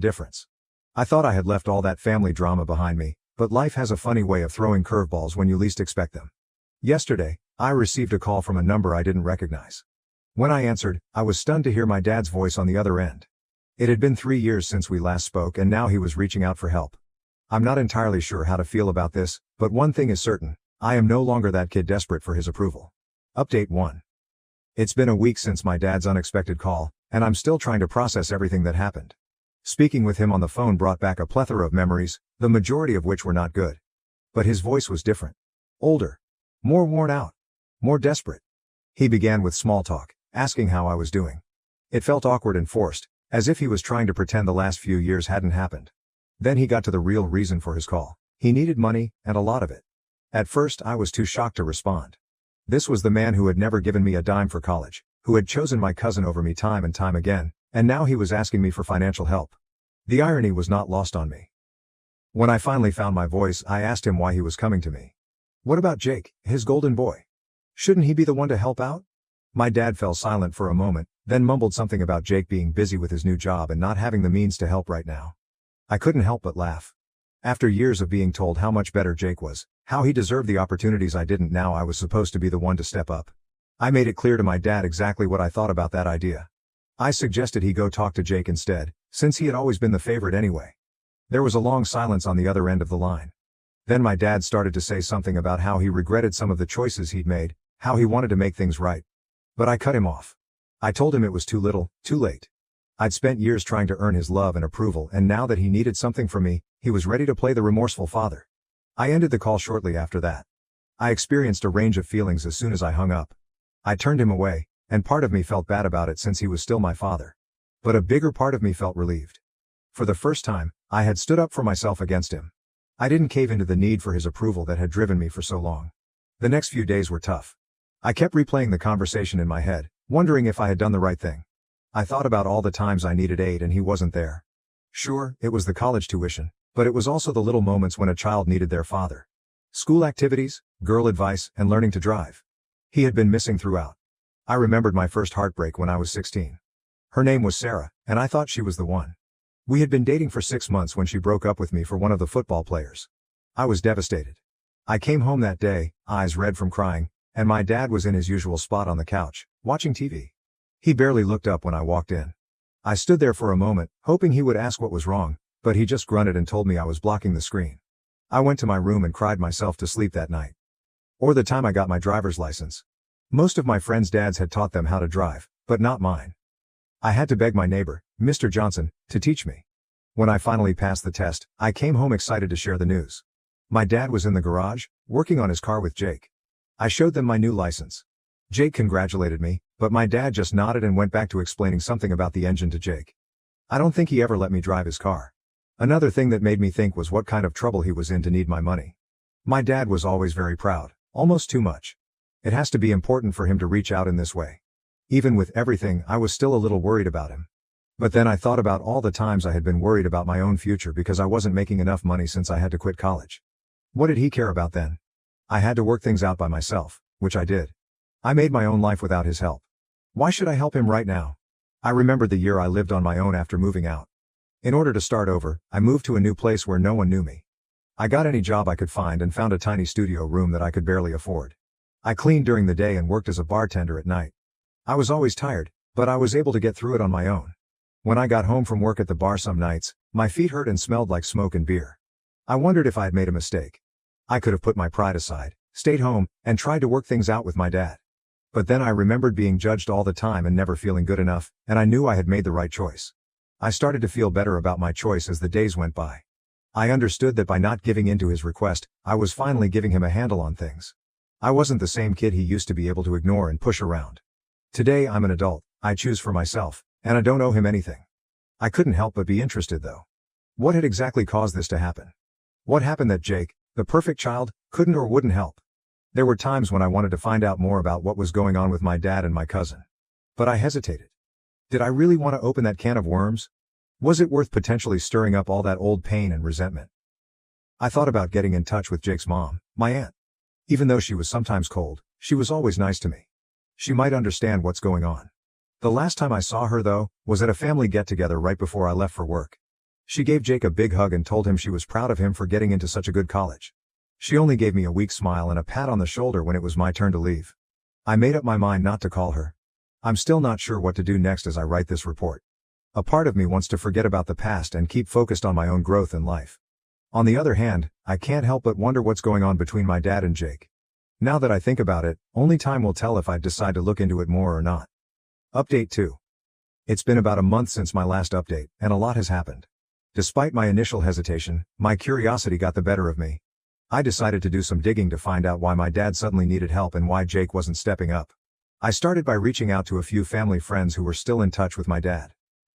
difference. I thought I had left all that family drama behind me, but life has a funny way of throwing curveballs when you least expect them. Yesterday, I received a call from a number I didn't recognize. When I answered, I was stunned to hear my dad's voice on the other end. It had been 3 years since we last spoke and now he was reaching out for help. I'm not entirely sure how to feel about this, but one thing is certain, I am no longer that kid desperate for his approval. Update 1. It's been a week since my dad's unexpected call, and I'm still trying to process everything that happened. Speaking with him on the phone brought back a plethora of memories, the majority of which were not good. But his voice was different. Older. More worn out. More desperate. He began with small talk, asking how I was doing. It felt awkward and forced, as if he was trying to pretend the last few years hadn't happened. Then he got to the real reason for his call. He needed money, and a lot of it. At first I was too shocked to respond. This was the man who had never given me a dime for college, who had chosen my cousin over me time and time again, and now he was asking me for financial help. The irony was not lost on me. When I finally found my voice, I asked him why he was coming to me. What about Jake, his golden boy? Shouldn't he be the one to help out? My dad fell silent for a moment, then mumbled something about Jake being busy with his new job and not having the means to help right now. I couldn't help but laugh. After years of being told how much better Jake was, how he deserved the opportunities I didn't, now I was supposed to be the one to step up. I made it clear to my dad exactly what I thought about that idea. I suggested he go talk to Jake instead, since he had always been the favorite anyway. There was a long silence on the other end of the line. Then my dad started to say something about how he regretted some of the choices he'd made, how he wanted to make things right. But I cut him off. I told him it was too little, too late. I'd spent years trying to earn his love and approval, and now that he needed something from me, he was ready to play the remorseful father. I ended the call shortly after that. I experienced a range of feelings as soon as I hung up. I turned him away, and part of me felt bad about it since he was still my father. But a bigger part of me felt relieved. For the first time, I had stood up for myself against him. I didn't cave into the need for his approval that had driven me for so long. The next few days were tough. I kept replaying the conversation in my head, wondering if I had done the right thing. I thought about all the times I needed aid and he wasn't there. Sure, it was the college tuition, but it was also the little moments when a child needed their father. School activities, girl advice, and learning to drive. He had been missing throughout. I remembered my first heartbreak when I was 16. Her name was Sarah, and I thought she was the one. We had been dating for 6 months when she broke up with me for one of the football players. I was devastated. I came home that day, eyes red from crying, and my dad was in his usual spot on the couch, watching TV. He barely looked up when I walked in. I stood there for a moment, hoping he would ask what was wrong, but he just grunted and told me I was blocking the screen. I went to my room and cried myself to sleep that night. Or the time I got my driver's license. Most of my friends' dads had taught them how to drive, but not mine. I had to beg my neighbor, Mr. Johnson, to teach me. When I finally passed the test, I came home excited to share the news. My dad was in the garage, working on his car with Jake. I showed them my new license. Jake congratulated me, but my dad just nodded and went back to explaining something about the engine to Jake. I don't think he ever let me drive his car. Another thing that made me think was what kind of trouble he was in to need my money. My dad was always very proud, almost too much. It has to be important for him to reach out in this way. Even with everything, I was still a little worried about him. But then I thought about all the times I had been worried about my own future because I wasn't making enough money since I had to quit college. What did he care about then? I had to work things out by myself, which I did. I made my own life without his help. Why should I help him right now? I remembered the year I lived on my own after moving out. In order to start over, I moved to a new place where no one knew me. I got any job I could find and found a tiny studio room that I could barely afford. I cleaned during the day and worked as a bartender at night. I was always tired, but I was able to get through it on my own. When I got home from work at the bar some nights, my feet hurt and smelled like smoke and beer. I wondered if I had made a mistake. I could have put my pride aside, stayed home, and tried to work things out with my dad. But then I remembered being judged all the time and never feeling good enough, and I knew I had made the right choice. I started to feel better about my choice as the days went by. I understood that by not giving in to his request, I was finally giving him a handle on things. I wasn't the same kid he used to be able to ignore and push around. Today I'm an adult, I choose for myself, and I don't owe him anything. I couldn't help but be interested though. What had exactly caused this to happen? What happened that Jake, the perfect child, couldn't or wouldn't help? There were times when I wanted to find out more about what was going on with my dad and my cousin. But I hesitated. Did I really want to open that can of worms? Was it worth potentially stirring up all that old pain and resentment? I thought about getting in touch with Jake's mom, my aunt. Even though she was sometimes cold, she was always nice to me. She might understand what's going on. The last time I saw her though, was at a family get-together right before I left for work. She gave Jake a big hug and told him she was proud of him for getting into such a good college. She only gave me a weak smile and a pat on the shoulder when it was my turn to leave. I made up my mind not to call her. I'm still not sure what to do next as I write this report. A part of me wants to forget about the past and keep focused on my own growth in life. On the other hand, I can't help but wonder what's going on between my dad and Jake. Now that I think about it, only time will tell if I decide to look into it more or not. Update 2. It's been about a month since my last update, and a lot has happened. Despite my initial hesitation, my curiosity got the better of me. I decided to do some digging to find out why my dad suddenly needed help and why Jake wasn't stepping up. I started by reaching out to a few family friends who were still in touch with my dad.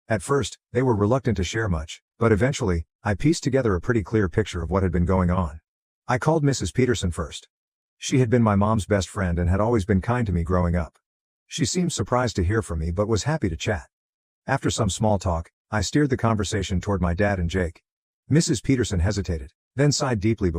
At first, they were reluctant to share much, but eventually, I pieced together a pretty clear picture of what had been going on. I called Mrs. Peterson first. She had been my mom's best friend and had always been kind to me growing up. She seemed surprised to hear from me but was happy to chat. After some small talk, I steered the conversation toward my dad and Jake. Mrs. Peterson hesitated, then sighed deeply